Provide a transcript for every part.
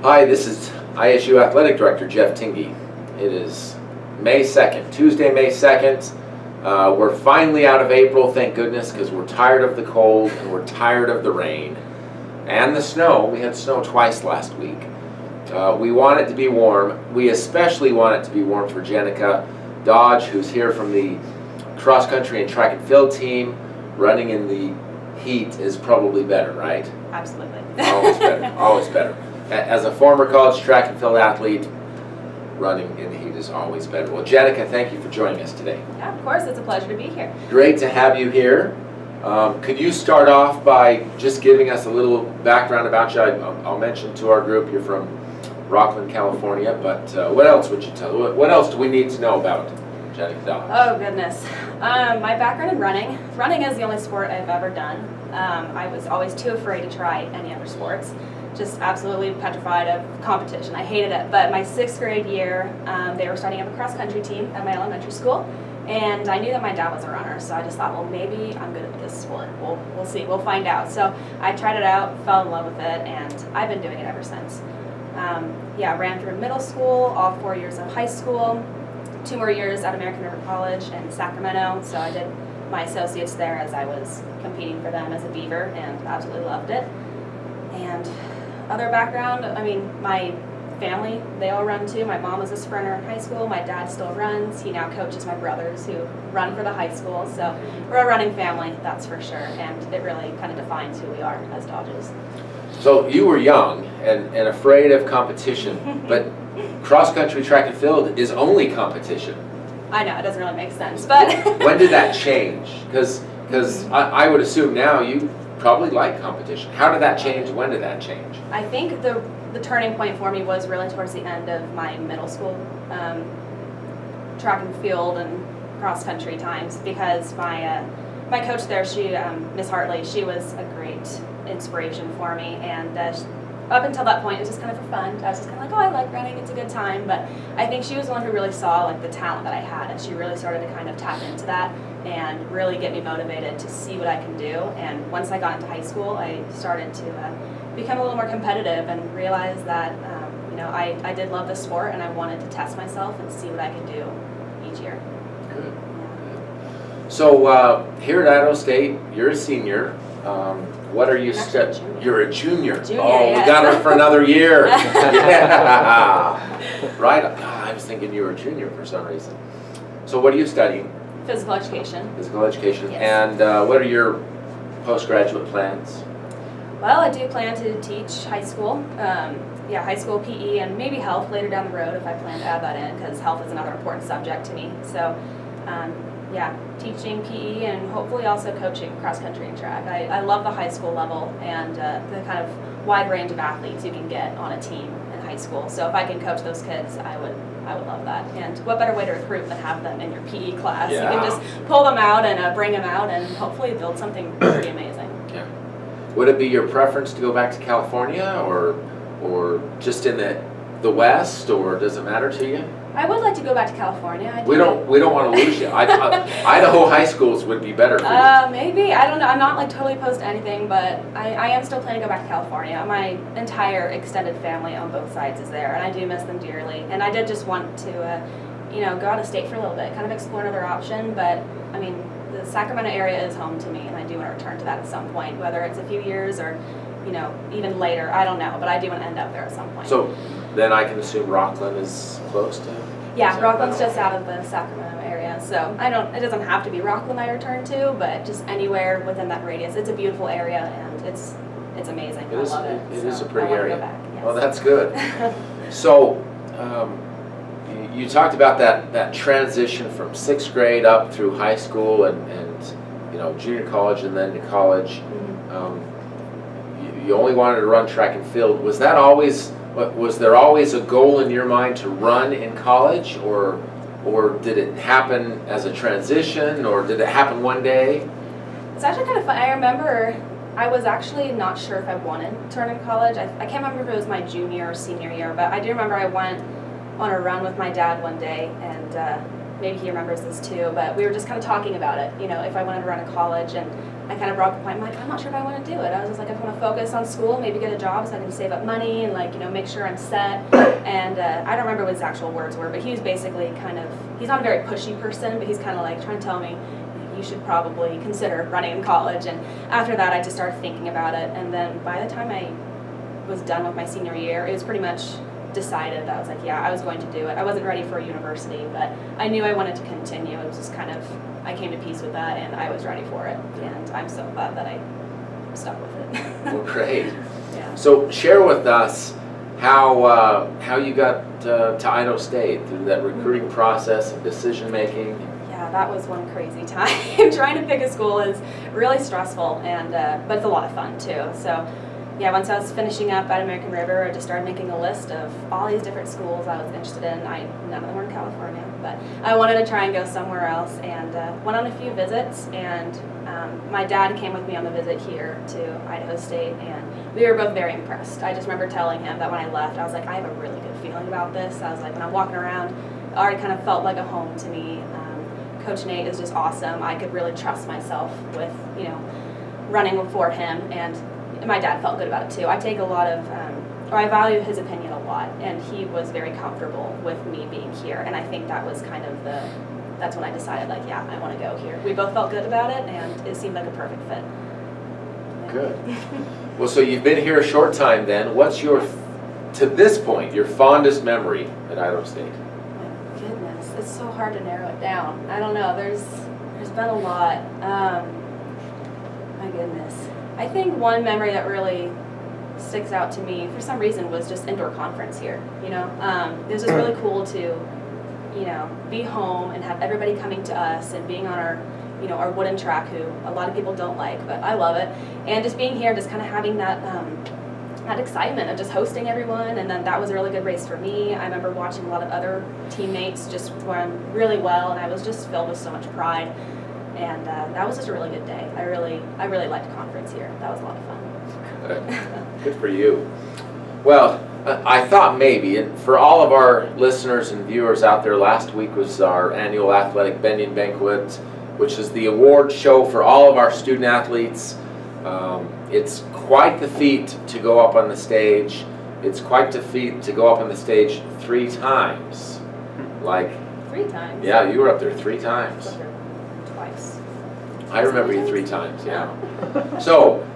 Hi, this is ISU Athletic Director Jeff Tingey. It is May 2nd, Tuesday, May 2nd. We're finally out of April, thank goodness, because we're tired of the cold and we're tired of the rain. And the snow. We had snow twice last week. We want it to be warm. We especially want it to be warm for Jenica Dodge, who's here from the cross country and track and field team. Running in the heat is probably better, right? Absolutely. Always better, always better. As a former college track and field athlete, running in the heat is always better. Well, Jenica, thank you for joining us today. Yeah, of course. It's a pleasure to be here. Great to have you here. Could you start off by just giving us a little background about you? I'll mention to our group you're from Rockland, California, but what else would you tell? What else do we need to know about Jenica Dodge? Oh, goodness. My background in running. Running is the only sport I've ever done. I was always too afraid to try any other sports. Just absolutely petrified of competition. I hated it. But my 6th grade year, they were starting up a cross-country team at my elementary school. And I knew that my dad was a runner, so I just thought, well, maybe I'm good at this sport. We'll see. We'll find out. So I tried it out, fell in love with it, and I've been doing it ever since. I ran through middle school, all 4 years of high school, 2 more years at American River College in Sacramento. So I did my associates there as I was competing for them as a Beaver, and absolutely loved it. And other background, I mean, my family, they all run too. My mom was a sprinter in high school. My dad still runs. He now coaches my brothers who run for the high school. So we're a running family, that's for sure. And it really kind of defines who we are as Dodges. So you were young and afraid of competition, but cross-country track and field is only competition. I know, it doesn't really make sense, but... When did that change? Because I would assume now you probably like competition. How did that change? When did that change? I think the turning point for me was really towards the end of my middle school track and field and cross-country times, because my coach there, she Miss Hartley, she was a great inspiration for me, and up until that point it was just kind of for fun. I was just kind of like, oh, I like running, it's a good time, but I think she was the one who really saw like the talent that I had, and she really started to kind of tap into that and really get me motivated to see what I can do. And once I got into high school, I started to become a little more competitive and realize that I did love the sport, and I wanted to test myself and see what I could do each year. Good. So here at Idaho State, you're a senior. What are you studying? You're a junior. Junior, oh, yes. We got her for another year. Yeah. Right. God, I was thinking you were a junior for some reason. So what are you studying? Physical education. Physical education. Yes. And what are your postgraduate plans? Well, I do plan to teach high school. High school PE and maybe health later down the road if I plan to add that in, because health is another important subject to me. So, teaching PE and hopefully also coaching cross country and track. I love the high school level and the kind of wide range of athletes you can get on a team in high school. So if I can coach those kids, I would love that. And what better way to recruit than have them in your PE class? Yeah. You can just pull them out and bring them out and hopefully build something pretty amazing. Yeah. Would it be your preference to go back to California or just in the West, or does it matter to you? I would like to go back to California. We don't want to lose you. Idaho high schools would be better for you. Maybe. I don't know. I'm not like totally opposed to anything, but I am still planning to go back to California. My entire extended family on both sides is there, and I do miss them dearly. And I did just want to, go out of state for a little bit, kind of explore another option. But I mean, the Sacramento area is home to me, and I do want to return to that at some point, whether it's a few years or, even later. I don't know, but I do want to end up there at some point. So then I can assume Rockland is close to? Yeah, Rockland's just out of the Sacramento area, so it doesn't have to be Rockland I return to, but just anywhere within that radius. It's a beautiful area, and it's amazing. I love it. It is a I pretty want to area. go back, yes. Well, that's good. So you talked about that transition from 6th grade up through high school and junior college and then to college. You only wanted to run track and field. Was there always a goal in your mind to run in college, or did it happen as a transition, or did it happen one day? It's actually kind of fun. I remember I was actually not sure if I wanted to run in college. I can't remember if it was my junior or senior year, but I do remember I went on a run with my dad one day, and maybe he remembers this too, but we were just kind of talking about it, if I wanted to run in college, and I kind of brought up the point, I'm like, I'm not sure if I want to do it. I was just like, I just want to focus on school, maybe get a job so I can save up money and like, make sure I'm set. And I don't remember what his actual words were, but he was basically he's not a very pushy person, but he's kind of like trying to tell me, you should probably consider running in college. And after that, I just started thinking about it. And then by the time I was done with my senior year, it was pretty much decided that I was like, yeah, I was going to do it. I wasn't ready for university, but I knew I wanted to continue. It was just I came to peace with that, and I was ready for it. And I'm so glad that I stuck with it. Well, great. Yeah. So share with us how you got to Idaho State through that recruiting process and decision making. Yeah, that was one crazy time. Trying to pick a school is really stressful, but it's a lot of fun too. So yeah, once I was finishing up at American River, I just started making a list of all these different schools I was interested in. None of them were in California, but I wanted to try and go somewhere else, and went on a few visits, and my dad came with me on the visit here to Idaho State, and we were both very impressed. I just remember telling him that when I left, I was like, I have a really good feeling about this. I was like, when I'm walking around, it already kind of felt like a home to me. Coach Nate is just awesome. I could really trust myself with, running for him, and my dad felt good about it too. I take a lot of, I value his opinion a lot, and he was very comfortable with me being here, and I think that was kind of that's when I decided, like, yeah, I want to go here. We both felt good about it, and it seemed like a perfect fit. Yeah. Good. Well, so you've been here a short time then. What's to this point, your fondest memory at Idaho State? My goodness, it's so hard to narrow it down. I don't know, there's been a lot. My goodness. I think one memory that really sticks out to me for some reason was just indoor conference here. It was just really cool to, be home and have everybody coming to us and being on our wooden track, who a lot of people don't like, but I love it. And just being here, just kind of having that excitement of just hosting everyone, and then that was a really good race for me. I remember watching a lot of other teammates just run really well, and I was just filled with so much pride. And that was just a really good day. I really liked conference here. That was a lot of fun. Good for you. Well, I thought maybe, and for all of our listeners and viewers out there, last week was our annual athletic bending banquet, which is the award show for all of our student athletes. It's quite the feat to go up on the stage. It's quite the feat to go up on the stage 3 times. 3 times? Yeah, you were up there 3 times. Twice. I remember you 3 times, yeah. So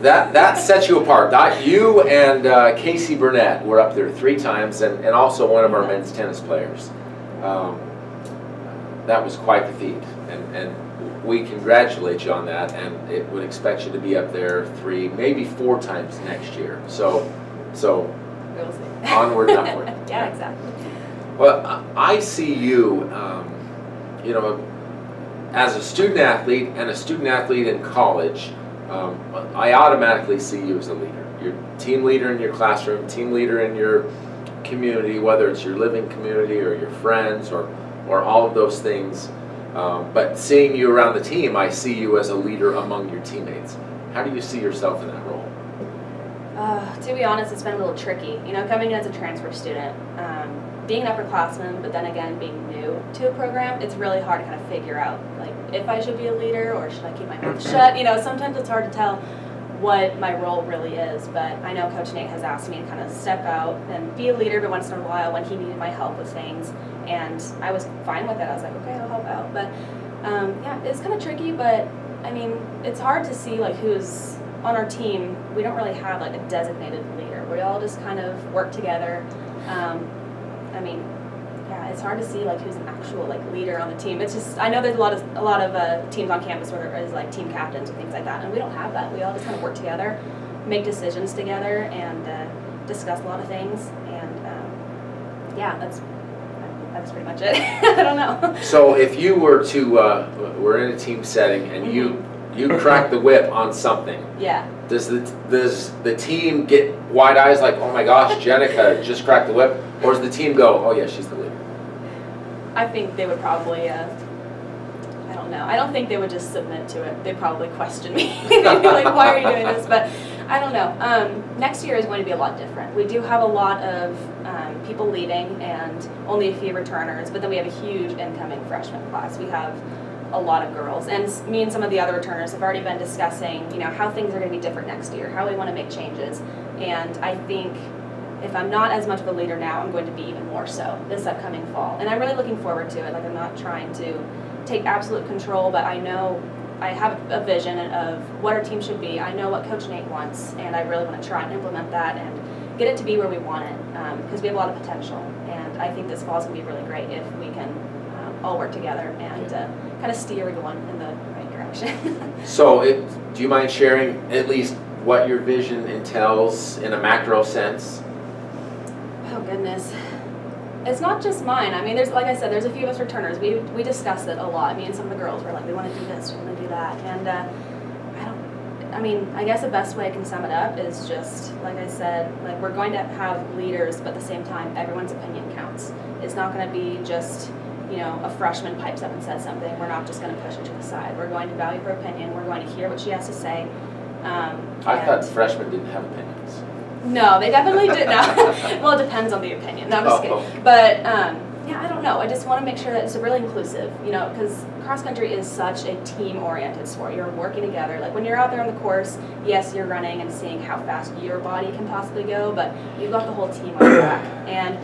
that sets you apart. You and Casey Burnett were up there 3 times, and also one of our men's tennis players. That was quite the feat, and we congratulate you on that, and it would expect you to be up there 3, maybe 4 times next year. So We'll see. Onward and upward. Yeah, exactly. Well, I see you, as a student athlete and a student athlete in college. I automatically see you as a leader. You're team leader in your classroom, team leader in your community, whether it's your living community or your friends or all of those things. But seeing you around the team, I see you as a leader among your teammates. How do you see yourself in that role? To be honest, it's been a little tricky. Coming in as a transfer student, being an upperclassman, but then again being new to a program, it's really hard to kind of figure out if I should be a leader or should I keep my mouth shut. Sometimes it's hard to tell what my role really is, but I know Coach Nate has asked me to kind of step out and be a leader, but once in a while when he needed my help with things, and I was fine with it. I was like, okay, I'll help out. But yeah, it's kind of tricky, but I mean, it's hard to see who's on our team. We don't really have a designated leader. We all just kind of work together. I mean, yeah, it's hard to see who's an actual leader on the team. It's just, I know there's a lot of teams on campus where there is team captains and things like that, and we don't have that. We all just kind of work together, make decisions together, and discuss a lot of things. And yeah, that's pretty much it. I don't know. So if you were to, we're in a team setting, and you crack the whip on something. Yeah. Does the team get wide eyes oh my gosh, Jenica just cracked the whip? Or does the team go, oh yeah, she's the leader? I think they would probably, I don't know. I don't think they would just submit to it. They'd probably question me. They'd be why are you doing this? But I don't know. Next year is going to be a lot different. We do have a lot of people leaving and only a few returners, but then we have a huge incoming freshman class. We have a lot of girls. And me and some of the other returners have already been discussing, how things are going to be different next year, how we want to make changes. And I think if I'm not as much of a leader now, I'm going to be even more so this upcoming fall. And I'm really looking forward to it. Like, I'm not trying to take absolute control, but I know I have a vision of what our team should be. I know what Coach Nate wants, and I really want to try and implement that and get it to be where we want it, because we have a lot of potential. And I think this fall is going to be really great if we can all work together and kind of steer everyone in the right direction. So, do you mind sharing at least what your vision entails in a macro sense? Oh goodness, it's not just mine. I mean, like I said, there's a few of us returners. We discussed it a lot. Me and some of the girls were like, we want to do this, we want to do that, and I guess the best way I can sum it up is just, like I said, like, we're going to have leaders, but at the same time, everyone's opinion counts. It's not going to be just, a freshman pipes up and says something. We're not just going to push her to the side. We're going to value her opinion. We're going to hear what she has to say. I thought freshmen didn't have opinions. No, they definitely did. No. Well, it depends on the opinion. No, I'm just kidding. But, I don't know. I just want to make sure that it's really inclusive, because cross country is such a team-oriented sport. You're working together. Like, when you're out there on the course, yes, you're running and seeing how fast your body can possibly go, but you've got the whole team on your back. And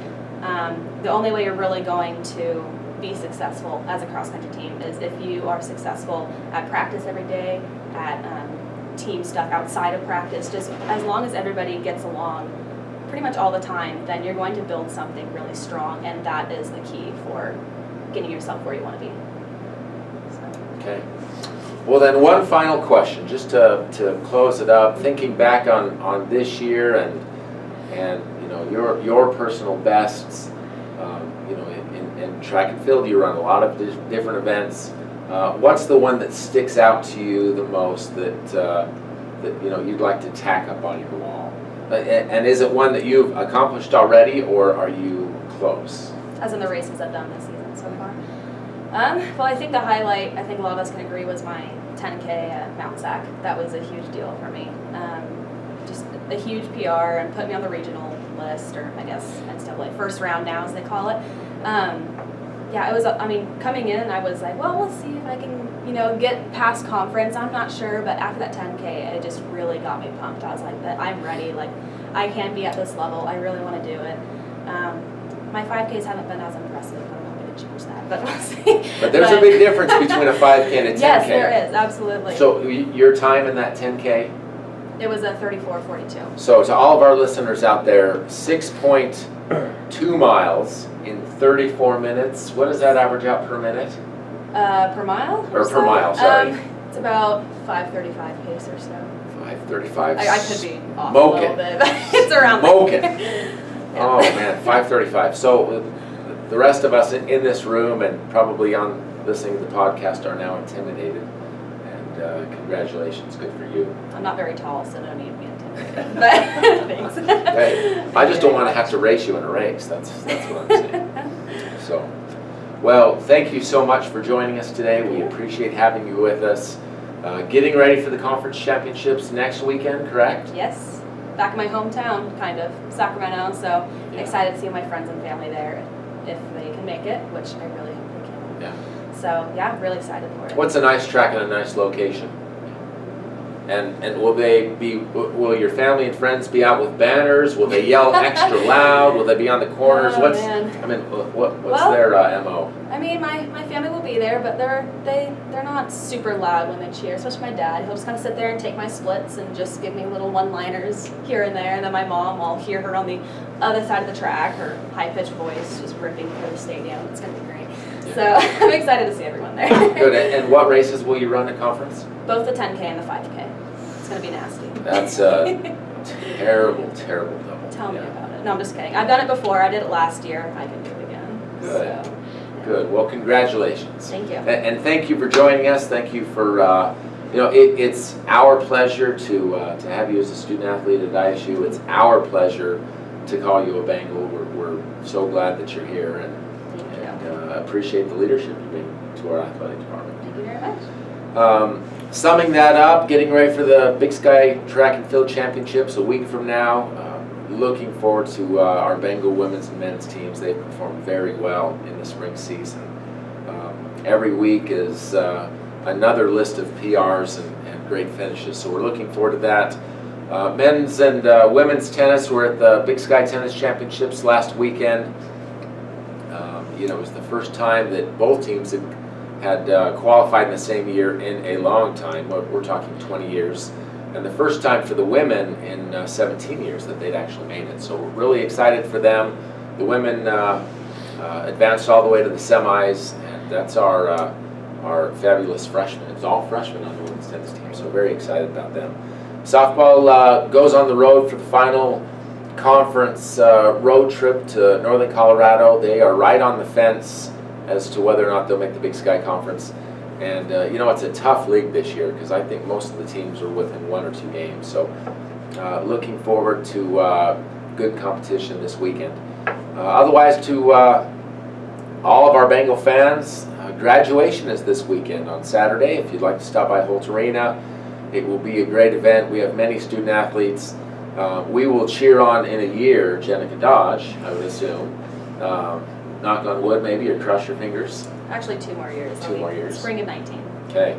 the only way you're really going to be successful as a cross country team is if you are successful at practice every day, at team stuff outside of practice. Just as long as everybody gets along pretty much all the time, then you're going to build something really strong, and that is the key for getting yourself where you want to be. So. Okay. Well, then, one final question, just to close it up. Thinking back on this year and your personal bests, in track and field, you run a lot of different events. What's the one that sticks out to you the most that you'd like to tack up on your wall? And is it one that you've accomplished already, or are you close? As in the races I've done this season so far? Well, I think the highlight, I think a lot of us can agree, was my 10K at Mount Sac. That was a huge deal for me. Just a huge PR and put me on the regional list, or I guess NCAA first round now, as they call it. It was, coming in, I was like, well, we'll see if I can, get past conference. I'm not sure, but after that 10K, it just really got me pumped. I was like, I'm ready. Like, I can be at this level. I really want to do it. My 5Ks haven't been as impressive. I'm hoping to change that, but we'll see. But there's a big difference between a 5K and a 10K. Yes, there is, absolutely. So your time in that 10K? It was a 34:42. So to all of our listeners out there, 6.2 miles in 34 minutes. What does that average out per minute? Per mile? Or per mile, sorry. It's about 5:35 pace or so. 5:35. I could be off a little bit, but it's around there. Yeah. Oh man, 5:35. So the rest of us in this room and probably listening to the podcast are now intimidated. And congratulations, good for you. I'm not very tall, so no need to be intimidated. But thanks. Hey, I just don't want to have to race you in a race. That's what I'm saying. So, well, thank you so much for joining us today. We appreciate having you with us. Getting ready for the conference championships next weekend, correct? Yes. Back in my hometown, kind of, Sacramento. So excited to see my friends and family there if they can make it, which I really hope they can. Yeah. So yeah, really excited for it. What's a nice track and a nice location? And will your family and friends be out with banners? Will they yell extra loud? Will they be on the corners? Oh, What's man. What's their MO? I mean, my family will be there, but they're not super loud when they cheer, especially my dad. He'll just kind of sit there and take my splits and just give me little one-liners here and there, and then my mom, I'll hear her on the other side of the track, her high-pitched voice just ripping through the stadium. It's going to be great. Yeah. So I'm excited to see everyone there. Good. And what races will you run at conference? Both the 10K and the 5K. It's going to be nasty. That's a terrible double. Tell me about it. No, I'm just kidding. I've done it before. I did it last year. I can do it again. Good. So, Good. Well, congratulations. Thank you. And thank you for joining us. Thank you for, it's our pleasure to have you as a student athlete at ISU. It's our pleasure to call you a Bengal. We're so glad that you're here and appreciate the leadership you bring to our athletic department. Thank you very much. Summing that up, getting ready for the Big Sky Track and Field Championships a week from now. Looking forward to our Bengal women's and men's teams. They've performed very well in the spring season. every week is another list of PRs and great finishes. So we're looking forward to that. Men's and women's tennis were at the Big Sky Tennis Championships last weekend. It was the first time that both teams had qualified in the same year in a long time. We're talking 20 years. And the first time for the women in 17 years that they'd actually made it. So we're really excited for them. The women advanced all the way to the semis, and that's our fabulous freshmen. It's all freshmen on the women's tennis team, so very excited about them. Softball goes on the road for the final conference road trip to Northern Colorado. They are right on the fence as to whether or not they'll make the Big Sky Conference. And it's a tough league this year because I think most of the teams are within 1 or 2 games. So looking forward to good competition this weekend. Otherwise, to all of our Bengal fans, graduation is this weekend on Saturday. If you'd like to stop by Holt Arena, it will be a great event. We have many student athletes. We will cheer on in a year Jenica Dodge, I would assume. Knock on wood maybe, or cross your fingers. Actually, 2 more years. 2 more years. Spring of 19. Okay.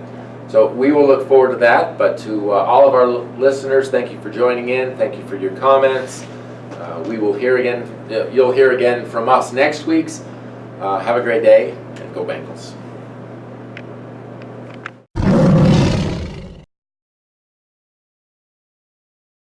So we will look forward to that. But to all of our listeners, thank you for joining in. Thank you for your comments. We will hear again. You'll hear again from us next week. Have a great day, and go Bengals.